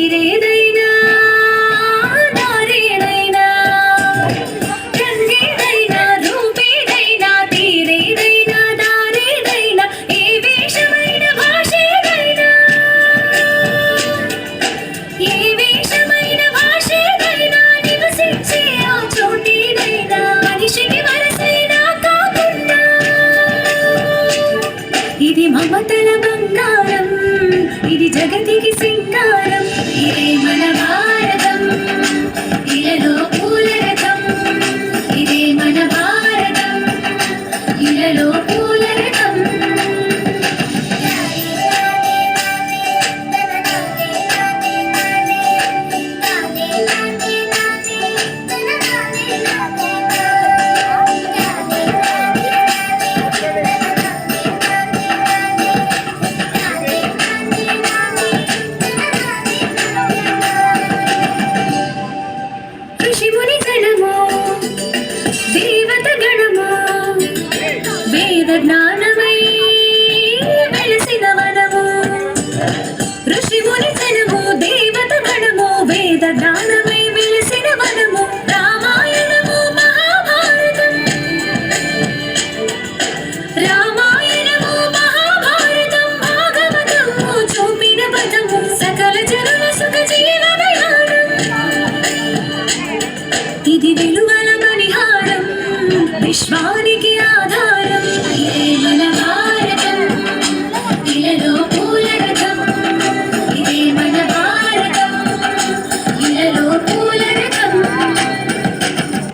తీరేదైనా దారేదైనా రంగేదైనా రూపేదైనా తీరేదైనా దారేదైనా ఏ వేషమైన భాషేదైనా ఏ వేషమైన భాషేదైనా నివసించే ఆ చోటేదైనా మనిషికి వరసైనా కాకుండా ఇది మమతల బంగారం ఇది జగతికి సింగారం ఇదే మన భారతం ఇలలో పూల రథం ఇదే మన భారతం ఇలలో పూల రథం ఋషిముని గణము దేవత గణము వేద జ్ఞానమై వెలసిన వనము ఋషిముని గణము దేవత గణము వేద జ్ఞానమై వెలసిన వనము రామాయణము మహాభారతం రామాయణము మహాభారతం భాగవతము చూపిన పదము సకల జనుల సుఖ జీవనయానం ఇది విలువల పరిహారం విశ్వానికి ఆధారం ఇదే మన భారతం